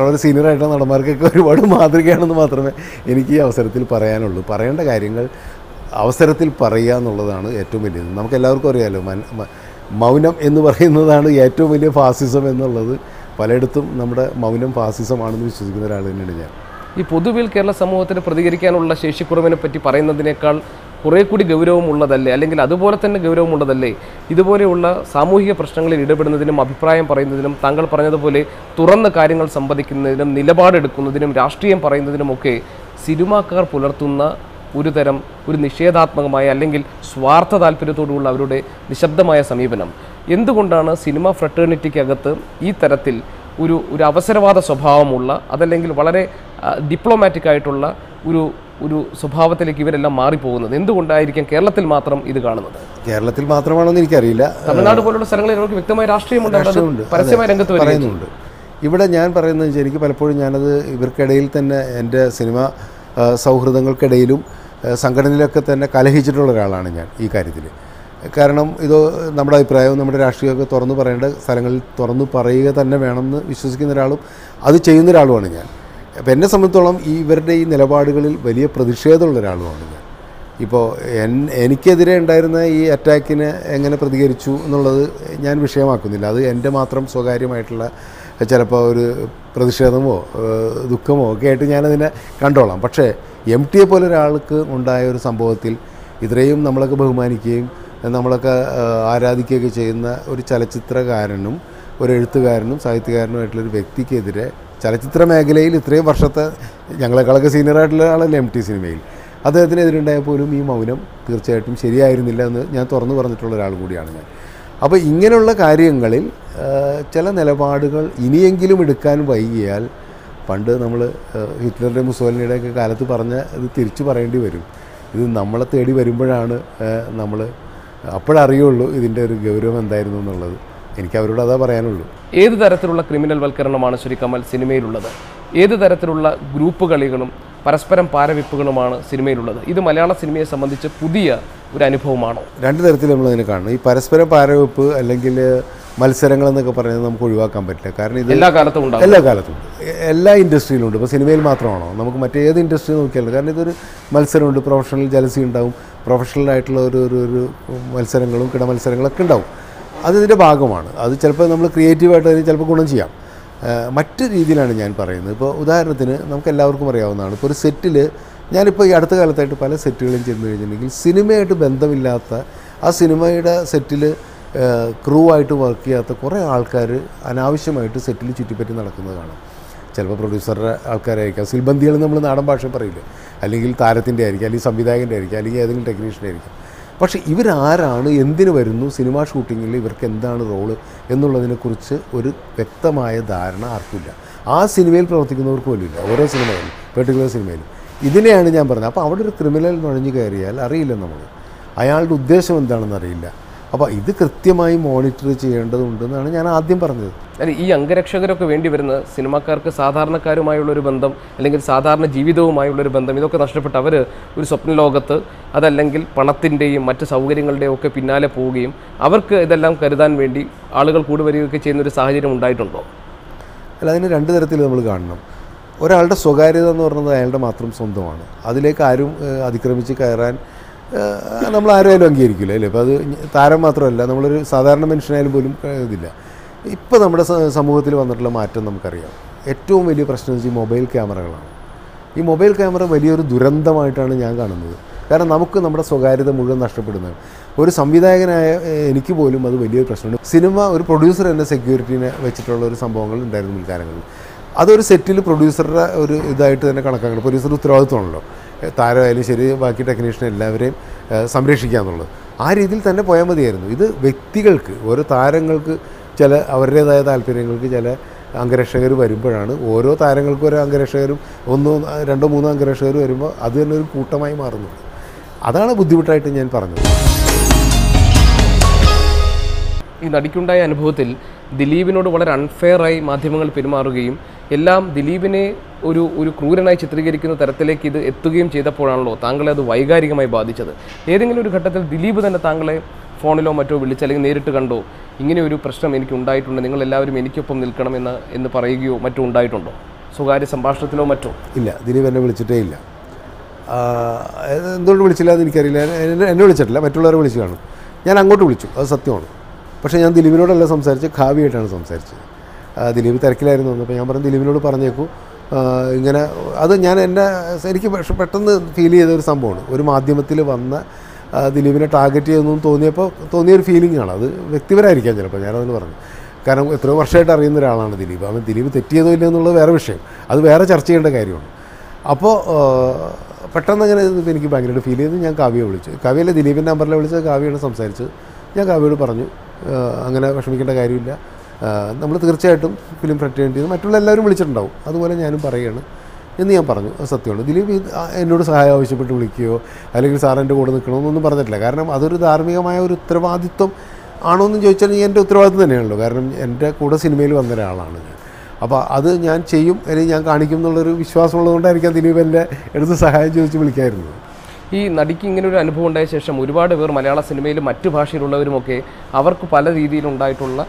വളരെ സീനിയറായിട്ടുള്ള നടന്മാർക്കൊക്കെ ഒരുപാട് മാതൃകയാണെന്ന് മാത്രമേ എനിക്ക് ഈ അവസരത്തിൽ പറയാനുള്ളൂ. പറയേണ്ട കാര്യങ്ങൾ അവസരത്തിൽ പറയുക എന്നുള്ളതാണ് ഏറ്റവും വലിയത്. നമുക്കെല്ലാവർക്കും അറിയാമല്ലോ, മൗനം എന്ന് പറയുന്നതാണ് ഏറ്റവും വലിയ ഫാസിസം എന്നുള്ളത്. പലയിടത്തും നമ്മുടെ മൗനം ഫാസിസമാണെന്ന് വിശ്വസിക്കുന്ന ഒരാൾ തന്നെയാണ് ഞാൻ. ഈ പൊതുവിൽ കേരള സമൂഹത്തിന് പ്രതികരിക്കാനുള്ള ശേഷിക്കുറവിനെ പറ്റി പറയുന്നതിനേക്കാൾ കുറേ കൂടി ഗൗരവമുള്ളതല്ലേ, അല്ലെങ്കിൽ അതുപോലെ തന്നെ ഗൗരവമുള്ളതല്ലേ ഇതുപോലെയുള്ള സാമൂഹിക പ്രശ്നങ്ങളിൽ ഇടപെടുന്നതിനും അഭിപ്രായം പറയുന്നതിനും താങ്കൾ പറഞ്ഞതുപോലെ തുറന്ന കാര്യങ്ങൾ സംവദിക്കുന്നതിനും നിലപാടെടുക്കുന്നതിനും രാഷ്ട്രീയം പറയുന്നതിനുമൊക്കെ സിനിമാക്കാർ പുലർത്തുന്ന ഒരു നിഷേധാത്മകമായ അല്ലെങ്കിൽ സ്വാർത്ഥ താല്പര്യത്തോടുള്ള അവരുടെ നിശബ്ദമായ സമീപനം എന്തുകൊണ്ടാണ് സിനിമ ഫ്രട്ടേണിറ്റിക്കകത്ത് ഈ തരത്തിൽ ഒരു അവസരവാദ സ്വഭാവമുള്ള, അതല്ലെങ്കിൽ വളരെ ഡിപ്ലോമാറ്റിക് ആയിട്ടുള്ള ഒരു സ്വഭാവത്തിലേക്ക് ഇവരെല്ലാം മാറിപ്പോകുന്നത്? എന്തുകൊണ്ടായിരിക്കും കേരളത്തിൽ മാത്രം ഇത് കാണുന്നത്? കേരളത്തിൽ മാത്രമാണെന്ന് എനിക്കറിയില്ല. തമിഴ്നാട് പോലുള്ള സ്ഥലങ്ങളിൽ നമുക്ക് വ്യക്തമായ രാഷ്ട്രീയമുണ്ട്, പരസ്യമായ രംഗത്ത് പറയുന്നുണ്ട്. ഇവിടെ ഞാൻ പറയുന്നത് വെച്ചാൽ എനിക്ക് പലപ്പോഴും ഞാനത് ഇവർക്കിടയിൽ തന്നെ എൻ്റെ സിനിമ സൗഹൃദങ്ങൾക്കിടയിലും സംഘടനയിലൊക്കെ തന്നെ കലഹിച്ചിട്ടുള്ള ഒരാളാണ് ഞാൻ ഈ കാര്യത്തിൽ. കാരണം ഇത് നമ്മുടെ അഭിപ്രായവും നമ്മുടെ രാഷ്ട്രീയമൊക്കെ തുറന്നു പറയേണ്ട സ്ഥലങ്ങളിൽ തുറന്നു പറയുക തന്നെ വേണമെന്ന് വിശ്വസിക്കുന്ന ഒരാളും അത് ചെയ്യുന്ന ഒരാളുമാണ് ഞാൻ. അപ്പോൾ എന്നെ സംബന്ധിച്ചോളം ഇവരുടെ ഈ നിലപാടുകളിൽ വലിയ പ്രതിഷേധമുള്ള ഒരാളുമാണ് ഞാൻ. ഇപ്പോൾ എനിക്കെതിരെ ഉണ്ടായിരുന്ന ഈ അറ്റാക്കിന് എങ്ങനെ പ്രതികരിച്ചു എന്നുള്ളത് ഞാൻ വിഷയമാക്കുന്നില്ല. അത് എൻ്റെ മാത്രം സ്വകാര്യമായിട്ടുള്ള ചിലപ്പോൾ ഒരു പ്രതിഷേധമോ ദുഃഖമോ ഒക്കെ ആയിട്ട് ഞാനതിനെ കണ്ടോളാം. പക്ഷേ MT പോലെ ഒരാൾക്ക് ഉണ്ടായ ഒരു സംഭവത്തിൽ ഇത്രയും നമ്മളൊക്കെ ബഹുമാനിക്കുകയും നമ്മളൊക്കെ ആരാധിക്കുകയൊക്കെ ചെയ്യുന്ന ഒരു ചലച്ചിത്രകാരനും ഒരു എഴുത്തുകാരനും സാഹിത്യകാരനുമായിട്ടുള്ളൊരു വ്യക്തിക്കെതിരെ ചലച്ചിത്ര മേഖലയിൽ ഇത്രയും വർഷത്തെ ഞങ്ങളെക്കാളൊക്കെ സീനിയറായിട്ടുള്ള ആളല്ലേ MT സിനിമയിൽ, അദ്ദേഹത്തിനെതിരുണ്ടായാൽ പോലും ഈ മൗനം തീർച്ചയായിട്ടും ശരിയായിരുന്നില്ല എന്ന് ഞാൻ തുറന്നു പറഞ്ഞിട്ടുള്ള ഒരാൾ കൂടിയാണ് ഞാൻ. അപ്പോൾ ഇങ്ങനെയുള്ള കാര്യങ്ങളിൽ ചില നിലപാടുകൾ ഇനിയെങ്കിലും എടുക്കാൻ വൈകിയാൽ പണ്ട് നമ്മൾ ഹിറ്റ്ലറുടെ മുസോലിനിയുടെയൊക്കെ കാലത്ത് പറഞ്ഞ ഇത് തിരിച്ചു പറയേണ്ടി വരും. ഇത് നമ്മളെ തേടി വരുമ്പോഴാണ് നമ്മൾ അപ്പോഴറിയുള്ളൂ ഇതിൻ്റെ ഒരു ഗൗരവം എന്തായിരുന്നു എന്നുള്ളത്. എനിക്ക് അവരോട് അതാ പറയാനുള്ളൂ. ഏത് തരത്തിലുള്ള ക്രിമിനൽ വൽക്കരണമാണ് ശ്രീ കമൽ സിനിമയിലുള്ളത്? ഏത് തരത്തിലുള്ള ഗ്രൂപ്പ് കളികളും പരസ്പരം പാരവിപ്പുകളുമാണ് സിനിമയിലുള്ളത്? ഇത് മലയാള സിനിമയെ സംബന്ധിച്ച് പുതിയ ഒരു അനുഭവമാണോ? രണ്ട് തരത്തിൽ നമ്മളതിനെ കാണണം. ഈ പരസ്പരം പാരവിപ്പ് അല്ലെങ്കിൽ മത്സരങ്ങൾ എന്നൊക്കെ പറയുന്നത് നമുക്ക് ഒഴിവാക്കാൻ പറ്റില്ല. കാരണം ഇത് എല്ലാ കാലത്തും എല്ലാ ഇൻഡസ്ട്രിയിലും ഉണ്ട്. ഇപ്പോൾ സിനിമയിൽ മാത്രമാണോ, നമുക്ക് മറ്റേത് ഇൻഡസ്ട്രി നോക്കിയാലും. കാരണം ഇതൊരു മത്സരമുണ്ട്, പ്രൊഫഷണൽ ജലസി ഉണ്ടാവും, പ്രൊഫഷണലായിട്ടുള്ള ഒരു മത്സരങ്ങളും കിടമത്സരങ്ങളൊക്കെ ഉണ്ടാവും. അതിൻ്റെ ഭാഗമാണ്. അത് ചിലപ്പോൾ നമ്മൾ ക്രിയേറ്റീവായിട്ട് അതിന് ചിലപ്പോൾ ഗുണം ചെയ്യാം. മറ്റു രീതിയിലാണ് ഞാൻ പറയുന്നത്. ഇപ്പോൾ ഉദാഹരണത്തിന് നമുക്ക് എല്ലാവർക്കും അറിയാവുന്നതാണ്, ഇപ്പോൾ ഒരു സെറ്റിൽ ഞാനിപ്പോൾ ഈ അടുത്ത കാലത്തായിട്ട് പല സെറ്റുകളും ചെന്ന് കഴിഞ്ഞിട്ടുണ്ടെങ്കിൽ സിനിമയായിട്ട് ബന്ധമില്ലാത്ത ആ സിനിമയുടെ സെറ്റിൽ ക്രൂ ആയിട്ട് വർക്ക് ചെയ്യാത്ത കുറേ ആൾക്കാർ അനാവശ്യമായിട്ട് സെറ്റിൽ ചുറ്റിപ്പറ്റി നടക്കുന്നത് കാണാം. ചിലപ്പോൾ പ്രൊഡ്യൂസറുടെ ആൾക്കാരായിരിക്കാം, സിൽബന്തികൾ നമ്മൾ നാടൻ ഭാഷ പറയില്ല, അല്ലെങ്കിൽ താരത്തിൻ്റെ ആയിരിക്കും, അല്ലെങ്കിൽ സംവിധായകൻ്റെ ആയിരിക്കും, അല്ലെങ്കിൽ ഏതെങ്കിലും ടെക്നീഷ്യൻ്റെ ആയിരിക്കും. പക്ഷേ ഇവരാരാണ്, എന്തിനു വരുന്നു, സിനിമ ഷൂട്ടിങ്ങിൽ ഇവർക്ക് എന്താണ് റോള് എന്നുള്ളതിനെക്കുറിച്ച് ഒരു വ്യക്തമായ ധാരണ ആർക്കില്ല. ആ സിനിമയിൽ പ്രവർത്തിക്കുന്നവർക്ക് പോലും ഇല്ല, ഓരോ സിനിമയിലും പെർട്ടിക്കുലർ സിനിമയിലും. ഇതിനെയാണ് ഞാൻ പറഞ്ഞത്. അപ്പോൾ അവിടെ ഒരു ക്രിമിനൽ നുഴഞ്ഞു കയറിയാൽ അറിയില്ല നമ്മൾ, അയാളുടെ ഉദ്ദേശം എന്താണെന്ന് അറിയില്ല, അപ്പോൾ ഇത് കൃത്യമായി മോണിറ്റർ ചെയ്യേണ്ടതുണ്ടെന്നാണ് ഞാൻ ആദ്യം പറഞ്ഞത്. ഈ അംഗരക്ഷകരൊക്കെ വേണ്ടി വരുന്ന സിനിമാക്കാർക്ക് സാധാരണക്കാരുമായുള്ളൊരു ബന്ധം അല്ലെങ്കിൽ സാധാരണ ജീവിതവുമായുള്ളൊരു ബന്ധം ഇതൊക്കെ നഷ്ടപ്പെട്ട് അവർ ഒരു സ്വപ്ന ലോകത്ത് അതല്ലെങ്കിൽ പണത്തിൻ്റെയും മറ്റ് സൗകര്യങ്ങളുടെയും ഒക്കെ പിന്നാലെ പോവുകയും അവർക്ക് ഇതെല്ലാം കരുതാൻ വേണ്ടി ആളുകൾ കൂടി വരികയൊക്കെ ചെയ്യുന്നൊരു സാഹചര്യം ഉണ്ടായിട്ടുണ്ടോ? അല്ല, അതിന് രണ്ട് തരത്തിൽ നമ്മൾ കാണണം. ഒരാളുടെ സ്വകാര്യത എന്ന് പറയുന്നത് അയാളുടെ മാത്രം സ്വന്തമാണ്. അതിലേക്ക് ആരും അതിക്രമിച്ച് കയറാൻ നമ്മളാരും അംഗീകരിക്കില്ല അല്ലേ. അപ്പോൾ അത് താരം മാത്രമല്ല, നമ്മളൊരു സാധാരണ മനുഷ്യനായാലും പോലും ഇതില്ല. ഇപ്പോൾ നമ്മുടെ സമൂഹത്തിൽ വന്നിട്ടുള്ള മാറ്റം നമുക്കറിയാം. ഏറ്റവും വലിയ പ്രശ്നം എന്ന് വെച്ചാൽ മൊബൈൽ ക്യാമറകളാണ്. ഈ മൊബൈൽ ക്യാമറ വലിയൊരു ദുരന്തമായിട്ടാണ് ഞാൻ കാണുന്നത്. കാരണം നമുക്ക് നമ്മുടെ സ്വകാര്യത മുഴുവൻ നഷ്ടപ്പെടുന്നത്. ഒരു സംവിധായകനായ എനിക്ക് പോലും അത് വലിയൊരു പ്രശ്നമുണ്ട്. സിനിമ ഒരു പ്രൊഡ്യൂസർ തന്നെ സെക്യൂരിറ്റീനെ വെച്ചിട്ടുള്ള ഒരു സംഭവങ്ങൾ ഉണ്ടായിരുന്നു മുൻകാലങ്ങളിൽ. അതൊരു സെറ്റിൽ പ്രൊഡ്യൂസറുടെ ഒരു ഇതായിട്ട് തന്നെ കണക്കാക്കണം. പ്രൊഡ്യൂസർ ഉത്തരവാദിത്വമാണല്ലോ, താരമായാലും ശരി ബാക്കി ടെക്നീഷ്യൻ എല്ലാവരെയും സംരക്ഷിക്കുക എന്നുള്ളത്. ആ രീതിയിൽ തന്നെ പോയാൽ മതിയായിരുന്നു. ഇത് വ്യക്തികൾക്ക്, ഓരോ താരങ്ങൾക്ക് ചില അവരുടേതായ താല്പര്യങ്ങൾക്ക് ചില അംഗരക്ഷകർ വരുമ്പോഴാണ് ഓരോ താരങ്ങൾക്കും ഓരോ അംഗരക്ഷകരും 1, 2, 3 അംഗരക്ഷകർ വരുമ്പോൾ അത് തന്നെ ഒരു കൂട്ടമായി മാറുന്നത്. അതാണ് ബുദ്ധിമുട്ടായിട്ട് ഞാൻ പറഞ്ഞത്. ഈ നടിക്കുണ്ടായ അനുഭവത്തിൽ ദിലീപിനോട് വളരെ അൺഫെയറായി മാധ്യമങ്ങൾ പെരുമാറുകയും എല്ലാം ദിലീപിനെ ഒരു ക്രൂരനായി ചിത്രീകരിക്കുന്ന തരത്തിലേക്ക് ഇത് എത്തുകയും ചെയ്തപ്പോഴാണല്ലോ താങ്കളെ അത് വൈകാരികമായി ബാധിച്ചത്. ഏതെങ്കിലും ഒരു ഘട്ടത്തിൽ ദിലീപ് തന്നെ താങ്കളെ ഫോണിലോ മറ്റോ വിളിച്ച് അല്ലെങ്കിൽ നേരിട്ട് കണ്ടോ ഇങ്ങനെ ഒരു പ്രശ്നം എനിക്ക് ഉണ്ടായിട്ടുണ്ട്, നിങ്ങളെല്ലാവരും എനിക്കൊപ്പം നിൽക്കണം എന്ന് പറയുകയോ മറ്റോ ഉണ്ടായിട്ടുണ്ടോ? സ്വകാര്യ സംഭാഷണത്തിലോ മറ്റോ? ഇല്ല, ദിലീപ് എന്നെ വിളിച്ചിട്ടേ ഇല്ല. എന്തുകൊണ്ട് വിളിച്ചില്ല എന്ന് എനിക്കറിയില്ല. എന്നെ വിളിച്ചിട്ടില്ല, മറ്റുള്ളവരെ വിളിച്ച് കാണും. ഞാൻ അങ്ങോട്ട് വിളിച്ചു, അത് സത്യമാണ്. പക്ഷേ ഞാൻ ദിലീപിനോടല്ല സംസാരിച്ച്, കാവ്യയായിട്ടാണ് സംസാരിച്ചത്. ദിലീപ് തിരക്കിലായിരുന്നു. അപ്പോൾ ഞാൻ പറഞ്ഞു ദിലീപിനോട് പറഞ്ഞേക്കൂ ഇങ്ങനെ. അത് എനിക്ക് പെട്ടെന്ന് ഫീൽ ചെയ്ത ഒരു സംഭവമാണ്. ഒരു മാധ്യമത്തിൽ വന്ന ദിലീപിനെ ടാർഗറ്റ് ചെയ്തെന്നും തോന്നിയൊരു ഫീലിംഗാണ്. അത് വ്യക്തിപരമായിരിക്കാം ചിലപ്പോൾ, ഞാനതെന്ന് പറഞ്ഞു. കാരണം എത്രയോ വർഷമായിട്ട് അറിയുന്ന ഒരാളാണ് ദിലീപ്. അവൻ ദിലീപ് തെറ്റിയതോ ഇല്ല എന്നുള്ളത് വേറെ വിഷയം, അത് വേറെ ചർച്ച ചെയ്യേണ്ട കാര്യമാണ്. അപ്പോൾ പെട്ടെന്ന് അങ്ങനെ എനിക്ക് ഭയങ്കരമായിട്ട് ഫീൽ ചെയ്ത് ഞാൻ കാവ്യയെ വിളിച്ചു. കാവ്യയിലെ ദിലീപിൻ്റെ നമ്പറിൽ വിളിച്ചത് കാവ്യയാണ് സംസാരിച്ചത്. ഞാൻ കാവ്യയോട് പറഞ്ഞു അങ്ങനെ വിഷമിക്കേണ്ട കാര്യമില്ല, നമ്മൾ തീർച്ചയായിട്ടും ഫിലിം ഫ്രട്ടേണിറ്റി മറ്റുള്ള എല്ലാവരും വിളിച്ചിട്ടുണ്ടാവും, അതുപോലെ ഞാനും പറയുകയാണ് എന്ന് ഞാൻ പറഞ്ഞു. അത് സത്യമാണ്. ദിലീപ് എന്നോട് സഹായം ആവശ്യപ്പെട്ട് വിളിക്കുകയോ അല്ലെങ്കിൽ സാർ എൻ്റെ കൂടെ നിൽക്കണമെന്നൊന്നും പറഞ്ഞിട്ടില്ല. കാരണം അതൊരു ധാർമ്മികമായ ഒരു ഉത്തരവാദിത്വം ആണോ എന്ന് ചോദിച്ചാൽ എൻ്റെ ഉത്തരവാദിത്വം തന്നെയാണല്ലോ. കാരണം എൻ്റെ കൂടെ സിനിമയിൽ വന്ന ഒരാളാണ് ഞാൻ. അപ്പോൾ അത് ഞാൻ ചെയ്യും, അല്ലെങ്കിൽ ഞാൻ കാണിക്കും എന്നുള്ളൊരു വിശ്വാസമുള്ളതുകൊണ്ടായിരിക്കാം ദിലീപ് എൻ്റെ അടുത്ത് സഹായം ചോദിച്ച് വിളിക്കായിരുന്നത്. ഈ നടിക്ക് ഇങ്ങനെ ഒരു അനുഭവം ഉണ്ടായ ശേഷം ഒരുപാട് പേർ മലയാള സിനിമയിലും മറ്റു ഭാഷയിലുള്ളവരുമൊക്കെ അവർക്ക് പല രീതിയിലുണ്ടായിട്ടുള്ള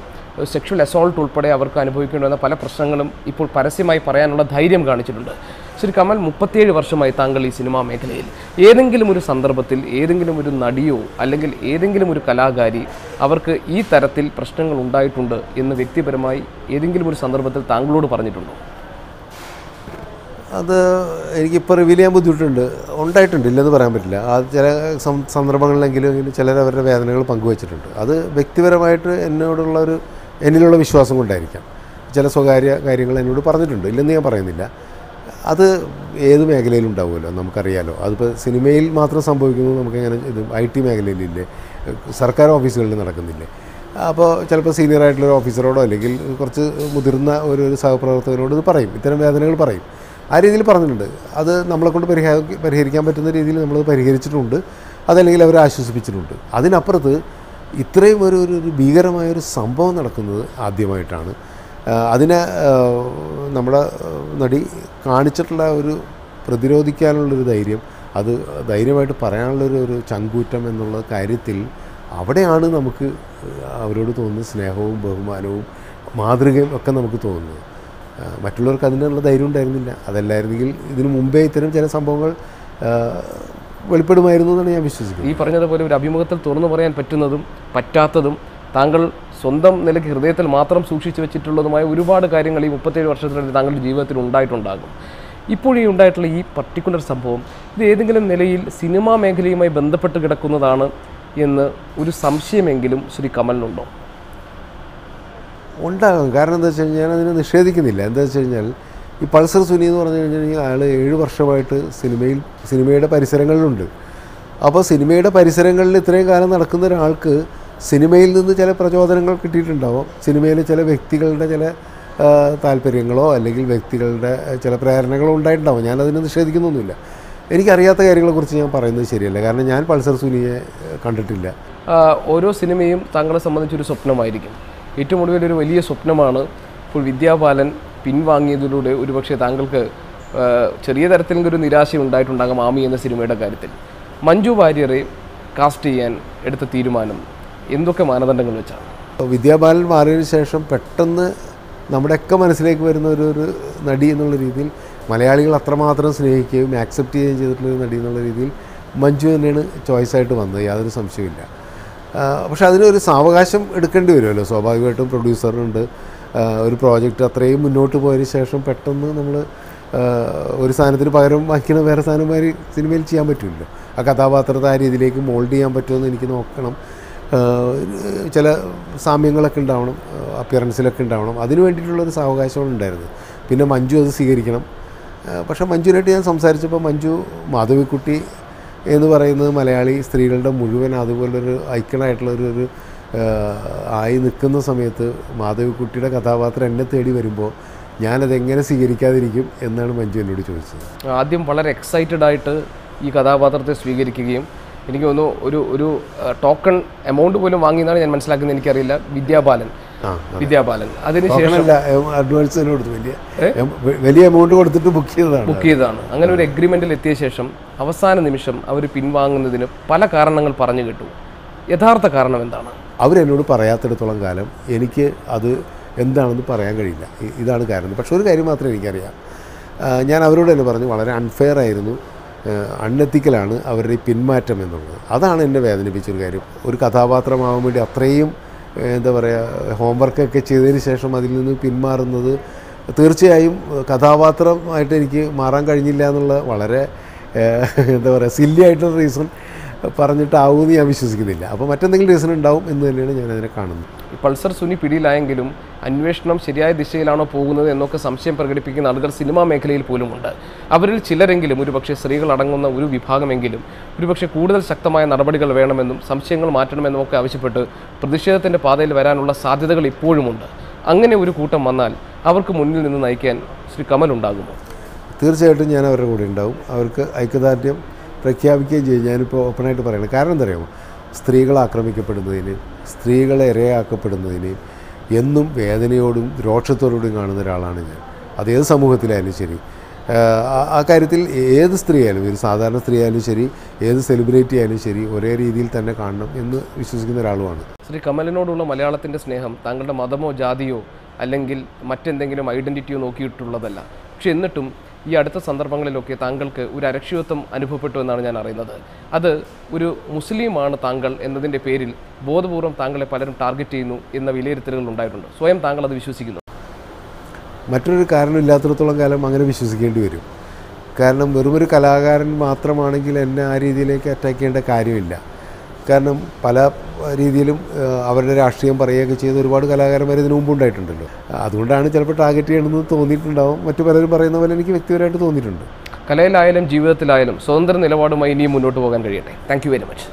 സെക്ഷൽ അസോൾട്ട് ഉൾപ്പെടെ അവർക്ക് അനുഭവിക്കേണ്ടി വന്ന പല പ്രശ്നങ്ങളും ഇപ്പോൾ പരസ്യമായി പറയാനുള്ള ധൈര്യം കാണിച്ചിട്ടുണ്ട്. ശ്രീ കമൽ, 37 വർഷമായി താങ്കൾ ഈ സിനിമാ മേഖലയിൽ. ഏതെങ്കിലും ഒരു സന്ദർഭത്തിൽ ഏതെങ്കിലും ഒരു നടിയോ അല്ലെങ്കിൽ ഏതെങ്കിലും ഒരു കലാകാരി അവർക്ക് ഈ തരത്തിൽ പ്രശ്നങ്ങൾ ഉണ്ടായിട്ടുണ്ട് എന്ന് വ്യക്തിപരമായി ഏതെങ്കിലും ഒരു സന്ദർഭത്തിൽ താങ്കളോട് പറഞ്ഞിട്ടുണ്ടോ? അത് എനിക്കിപ്പോൾ റിവീൽ ചെയ്യാൻ ബുദ്ധിമുട്ടുണ്ട്. ഉണ്ടായിട്ടുണ്ട്, ഇല്ലെന്ന് പറയാൻ പറ്റില്ല. അത് ചില സന്ദർഭങ്ങളിലെങ്കിലും ചിലർ അവരുടെ വേദനകൾ പങ്കുവച്ചിട്ടുണ്ട്. അത് വ്യക്തിപരമായിട്ട് എന്നിലുള്ള വിശ്വാസം കൊണ്ടായിരിക്കാം. ചില സ്വകാര്യ കാര്യങ്ങൾ എന്നോട് പറഞ്ഞിട്ടുണ്ട്, ഇല്ലെന്ന് ഞാൻ പറയുന്നില്ല. അത് ഏത് മേഖലയിലും ഉണ്ടാവുമല്ലോ, നമുക്കറിയാലോ. അതിപ്പോൾ സിനിമയിൽ മാത്രം സംഭവിക്കുന്നത് നമുക്കെങ്ങനെ ഇത് IT മേഖലയിലില്ലേ, സർക്കാർ ഓഫീസുകളിൽ നടക്കുന്നില്ലേ. അപ്പോൾ ചിലപ്പോൾ സീനിയറായിട്ടുള്ളൊരു ഓഫീസറോടോ അല്ലെങ്കിൽ കുറച്ച് മുതിർന്ന ഒരു സഹപ്രവർത്തകരോട് ഇത് പറയും, ഇത്തരം വേദനകൾ പറയും. ആ രീതിയിൽ പറഞ്ഞിട്ടുണ്ട്. അത് നമ്മളെക്കൊണ്ട് പരിഹരിക്കാൻ പറ്റുന്ന രീതിയിൽ നമ്മളത് പരിഹരിച്ചിട്ടുണ്ട്, അതല്ലെങ്കിൽ അവരെ ആശ്വസിപ്പിച്ചിട്ടുണ്ട്. അതിനപ്പുറത്ത് ഇത്രയും ഒരു ഭീകരമായൊരു സംഭവം നടക്കുന്നത് ആദ്യമായിട്ടാണ്. അതിനെ നമ്മുടെ നടി കാണിച്ചിട്ടുള്ള ഒരു പ്രതിരോധിക്കാനുള്ളൊരു ധൈര്യം, അത് ധൈര്യമായിട്ട് പറയാനുള്ളൊരു ചങ്കൂറ്റം എന്നുള്ള കാര്യത്തിൽ അവിടെയാണ് നമുക്ക് അവരോട് തോന്നുന്ന സ്നേഹവും ബഹുമാനവും മാതൃകയും ഒക്കെ നമുക്ക് തോന്നുന്നത്. മറ്റുള്ളവർക്ക് അതിനുള്ള ധൈര്യം ഉണ്ടായിരുന്നില്ല. അതല്ലായിരുന്നെങ്കിൽ ഇതിനു മുമ്പേ ഇത്തരം ചില സംഭവങ്ങൾ വെളിപ്പെടുമായിരുന്നു എന്നാണ് ഞാൻ വിശ്വസിക്കുന്നത്. ഈ പറഞ്ഞതുപോലെ ഒരു അഭിമുഖത്തിൽ തുറന്നു പറയാൻ പറ്റുന്നതും പറ്റാത്തതും താങ്കൾ സ്വന്തം നിലയ്ക്ക് ഹൃദയത്തിൽ മാത്രം സൂക്ഷിച്ചു വെച്ചിട്ടുള്ളതുമായ ഒരുപാട് കാര്യങ്ങൾ ഈ 37 വർഷത്തിനിടയിൽ താങ്കളുടെ ജീവിതത്തിൽ ഉണ്ടായിട്ടുണ്ടാകും. ഇപ്പോൾ ഈ ഉണ്ടായിട്ടുള്ള ഈ പർട്ടിക്കുലർ സംഭവം ഇത് ഏതെങ്കിലും നിലയിൽ സിനിമാ മേഖലയുമായി ബന്ധപ്പെട്ട് കിടക്കുന്നതാണ് എന്ന് ഒരു സംശയമെങ്കിലും ശ്രീ കമലിനുണ്ടോ? ഉണ്ടാകും. കാരണം എന്താ വെച്ച് കഴിഞ്ഞാൽ ഞാനതിനെ നിഷേധിക്കുന്നില്ല. എന്താ വെച്ച് കഴിഞ്ഞാൽ ഈ പൾസർ സുനി എന്ന് പറഞ്ഞു കഴിഞ്ഞാൽ അയാൾ 7 വർഷമായിട്ട് സിനിമയുടെ പരിസരങ്ങളിലുണ്ട്. അപ്പോൾ സിനിമയുടെ പരിസരങ്ങളിൽ ഇത്രയും കാലം നടക്കുന്ന ഒരാൾക്ക് സിനിമയിൽ നിന്ന് ചില പ്രചോദനങ്ങൾ കിട്ടിയിട്ടുണ്ടാവും. സിനിമയിൽ ചില വ്യക്തികളുടെ ചില താല്പര്യങ്ങളോ അല്ലെങ്കിൽ വ്യക്തികളുടെ ചില പ്രേരണകളോ ഉണ്ടായിട്ടുണ്ടാവും. ഞാനതിനെ നിഷേധിക്കുന്നൊന്നുമില്ല. എനിക്കറിയാത്ത കാര്യങ്ങളെക്കുറിച്ച് ഞാൻ പറയുന്നത് ശരിയല്ല. കാരണം ഞാൻ പൾസർ സുനിയെ കണ്ടിട്ടില്ല. ഓരോ സിനിമയും താങ്കളെ സംബന്ധിച്ചൊരു സ്വപ്നമായിരിക്കും. ഏറ്റവും ഒടുവിലൊരു വലിയ സ്വപ്നമാണ് ഇപ്പോൾ വിദ്യാബാലൻ പിൻവാങ്ങിയതിലൂടെ ഒരുപക്ഷെ താങ്കൾക്ക് ചെറിയ തരത്തിലെങ്കിലും ഒരു നിരാശ ഉണ്ടായിട്ടുണ്ടാകാം ആമി എന്ന സിനിമയുടെ കാര്യത്തിൽ. മഞ്ജു വാര്യരെ കാസ്റ്റ് ചെയ്യാൻ എടുത്ത തീരുമാനം എന്തൊക്കെ മാനദണ്ഡങ്ങൾ വെച്ചാണ്? വിദ്യാബാലൻ മാറിയതിന് ശേഷം പെട്ടെന്ന് നമ്മുടെയൊക്കെ മനസ്സിലേക്ക് വരുന്ന ഒരു നടി എന്നുള്ള രീതിയിൽ മലയാളികൾ അത്രമാത്രം സ്നേഹിക്കുകയും ആക്സെപ്റ്റ് ചെയ്യുകയും ചെയ്തിട്ടുള്ളൊരു നടി എന്നുള്ള രീതിയിൽ മഞ്ജു തന്നെയാണ് ചോയ്സായിട്ട് വന്നത്, യാതൊരു സംശയമില്ല. പക്ഷെ അതിനൊരു സാവകാശം എടുക്കേണ്ടി വരുമല്ലോ. സ്വാഭാവികമായിട്ടും പ്രൊഡ്യൂസറിനുണ്ട്. ഒരു പ്രോജക്റ്റ് അത്രയും മുന്നോട്ട് പോയതിന് ശേഷം പെട്ടെന്ന് നമ്മൾ ഒരു സാധനത്തിന് പകരം വയ്ക്കുന്ന വേറെ സാധനമാതിരി സിനിമയിൽ ചെയ്യാൻ പറ്റില്ലല്ലോ. ആ കഥാപാത്രത്തെ ആ രീതിയിലേക്ക് മോൾഡ് ചെയ്യാൻ പറ്റുമെന്ന് എനിക്ക് നോക്കണം. ചില സാമ്യങ്ങളൊക്കെ ഉണ്ടാവണം, അപ്പിയറൻസിലൊക്കെ ഉണ്ടാവണം. അതിന് വേണ്ടിയിട്ടുള്ളൊരു സാവകാശമാണ് ഉണ്ടായിരുന്നത്. പിന്നെ മഞ്ജു അത് സ്വീകരിക്കണം. പക്ഷേ മഞ്ജുവിനായിട്ട് ഞാൻ സംസാരിച്ചപ്പോൾ മഞ്ജു മാധവിക്കുട്ടി എന്ന് പറയുന്നത് മലയാളി സ്ത്രീകളുടെ മുഴുവൻ അതുപോലൊരു ഐക്കണായിട്ടുള്ളൊരു ആയി നിൽക്കുന്ന സമയത്ത് മാധവിക്കുട്ടിയുടെ കഥാപാത്രം എന്നെ തേടി വരുമ്പോൾ ഞാനതെങ്ങനെ സ്വീകരിക്കാതിരിക്കും എന്നാണ് മഞ്ജു എന്നോട് ചോദിച്ചത്. ആദ്യം വളരെ എക്സൈറ്റഡ് ആയിട്ട് ഈ കഥാപാത്രത്തെ സ്വീകരിക്കുകയും എനിക്ക് തോന്നുന്നു ഒരു ടോക്കൺ എമൗണ്ട് പോലും വാങ്ങിയെന്നാണ് ഞാൻ മനസ്സിലാക്കുന്നത്. എനിക്കറിയില്ല. വിദ്യാബാലൻ അതിനുശേഷം അഡ്വാൻസ് വലിയ എമൗണ്ട് കൊടുത്തിട്ട് ബുക്ക് ചെയ്തതാണ്. അങ്ങനെ ഒരു എഗ്രിമെൻറ്റിൽ എത്തിയ ശേഷം അവസാന നിമിഷം അവർ പിൻവാങ്ങുന്നതിന് പല കാരണങ്ങൾ പറഞ്ഞു കേട്ടു. യഥാർത്ഥ കാരണം എന്താണ്? അവരെന്നോട് പറയാത്തിടത്തോളം കാലം എനിക്ക് അത് എന്താണെന്ന് പറയാൻ കഴിയില്ല. ഇതാണ് കാരണം. പക്ഷെ ഒരു കാര്യം മാത്രമേ എനിക്കറിയാം. ഞാൻ അവരോട് തന്നെ പറഞ്ഞു, വളരെ അൺഫെയർ ആയിരുന്നു, അൺഎത്തിക്കലാണ് അവരുടെ ഈ പിന്മാറ്റം എന്നുള്ളത്. അതാണ് എന്നെ വേദനിപ്പിച്ചൊരു കാര്യം. ഒരു കഥാപാത്രമാവാൻ വേണ്ടി അത്രയും എന്താ പറയുക ഹോംവർക്കൊക്കെ ചെയ്തതിന് ശേഷം അതിൽ നിന്ന് പിന്മാറുന്നത് തീർച്ചയായും കഥാപാത്രമായിട്ട് എനിക്ക് മാറാൻ കഴിഞ്ഞില്ല എന്നുള്ള വളരെ എന്താ പറയുക സില്ലി ആയിട്ടുള്ള റീസൺ പറഞ്ഞിട്ടാവുമെന്ന് ഞാൻ വിശ്വസിക്കുന്നില്ല. അപ്പോൾ മറ്റെന്തെങ്കിലും റീസൺ ഉണ്ടാവും എന്ന് തന്നെയാണ് ഞാനതിനെ കാണുന്നത്. പൾസർ സുനി പിടിയിലായെങ്കിലും അന്വേഷണം ശരിയായ ദിശയിലാണോ പോകുന്നത് എന്നൊക്കെ സംശയം പ്രകടിപ്പിക്കുന്ന ആളുകൾ സിനിമാ മേഖലയിൽ പോലുമുണ്ട്. അവരിൽ ചിലരെങ്കിലും ഒരുപക്ഷെ സ്ത്രീകളടങ്ങുന്ന ഒരു വിഭാഗമെങ്കിലും ഒരുപക്ഷെ കൂടുതൽ ശക്തമായ നടപടികൾ വേണമെന്നും സംശയങ്ങൾ മാറ്റണമെന്നും ഒക്കെ ആവശ്യപ്പെട്ട് പ്രതിഷേധത്തിൻ്റെ പാതയിൽ വരാനുള്ള സാധ്യതകൾ ഇപ്പോഴുമുണ്ട്. അങ്ങനെ ഒരു കൂട്ടം വന്നാൽ അവർക്ക് മുന്നിൽ നിന്ന് നയിക്കാൻ ശ്രീ കമൽ ഉണ്ടാകുമോ? തീർച്ചയായിട്ടും ഞാൻ അവരുടെ കൂടെ ഉണ്ടാവും. അവർക്ക് ഐക്യദാർഢ്യം പ്രഖ്യാപിക്കുകയും ചെയ്യും. ഞാനിപ്പോൾ ഓപ്പണായിട്ട് പറയണം. കാരണം എന്താ പറയുമോ, സ്ത്രീകൾ ആക്രമിക്കപ്പെടുന്നതിന്, സ്ത്രീകളെ ഇരയാക്കപ്പെടുന്നതിന് എന്നും വേദനയോടും രോക്ഷത്തോടും കാണുന്ന ഒരാളാണ് ഞാൻ. അതേത് സമൂഹത്തിലായാലും ശരി. ആ കാര്യത്തിൽ ഏത് സ്ത്രീ ആയാലും, ഒരു സാധാരണ സ്ത്രീ ആയാലും ശരി, ഏത് സെലിബ്രിറ്റി ആയാലും ശരി, ഒരേ രീതിയിൽ തന്നെ കാണണം എന്ന് വിശ്വസിക്കുന്ന ഒരാളുമാണ്. ശ്രീ കമലിനോടുള്ള മലയാളത്തിൻ്റെ സ്നേഹം താങ്കളുടെ മതമോ ജാതിയോ അല്ലെങ്കിൽ മറ്റെന്തെങ്കിലും ഐഡൻറ്റിറ്റിയോ നോക്കിയിട്ടുള്ളതല്ല. പക്ഷെ എന്നിട്ടും ഈ അടുത്ത സന്ദർഭങ്ങളിലൊക്കെ താങ്കൾക്ക് ഒരു അരക്ഷിതത്വം അനുഭവപ്പെട്ടു എന്നാണ് ഞാൻ അറിയുന്നത്. അത് ഒരു മുസ്ലിമാണ് താങ്കൾ എന്നതിൻ്റെ പേരിൽ ബോധപൂർവം താങ്കളെ പലരും ടാർഗറ്റ് ചെയ്യുന്നു എന്ന വിലയിരുത്തലുകൾ ഉണ്ടായിട്ടുണ്ട്. സ്വയം താങ്കൾ അത് വിശ്വസിക്കുന്നു? മറ്റൊരു കാരണമില്ലാത്തിടത്തോളം കാലം അങ്ങനെ വിശ്വസിക്കേണ്ടി വരും. കാരണം വെറുമൊരു കലാകാരൻ മാത്രമാണെങ്കിൽ എന്നെ ആ രീതിയിലേക്ക് അറ്റാക്ക് ചെയ്യേണ്ട കാര്യമില്ല. കാരണം പല രീതിയിലും അവരുടെ രാഷ്ട്രീയം പറയുകയൊക്കെ ചെയ്ത് ഒരുപാട് കലാകാരന്മാർ ഇതിനു മുമ്പ് ഉണ്ടായിട്ടുണ്ടല്ലോ. അതുകൊണ്ടാണ് ചിലപ്പോൾ ടാർഗറ്റ് ചെയ്യണമെന്ന് തോന്നിയിട്ടുണ്ടാവും. മറ്റു പലരും പറയുന്ന പോലെ എനിക്ക് വ്യക്തിപരമായിട്ട് തോന്നിയിട്ടുണ്ട്. കലയിലായാലും ജീവിതത്തിലായാലും സ്വതന്ത്ര നിലപാടുമായി ഇനിയും മുന്നോട്ട് പോകാൻ കഴിയട്ടെ. Thank you very much.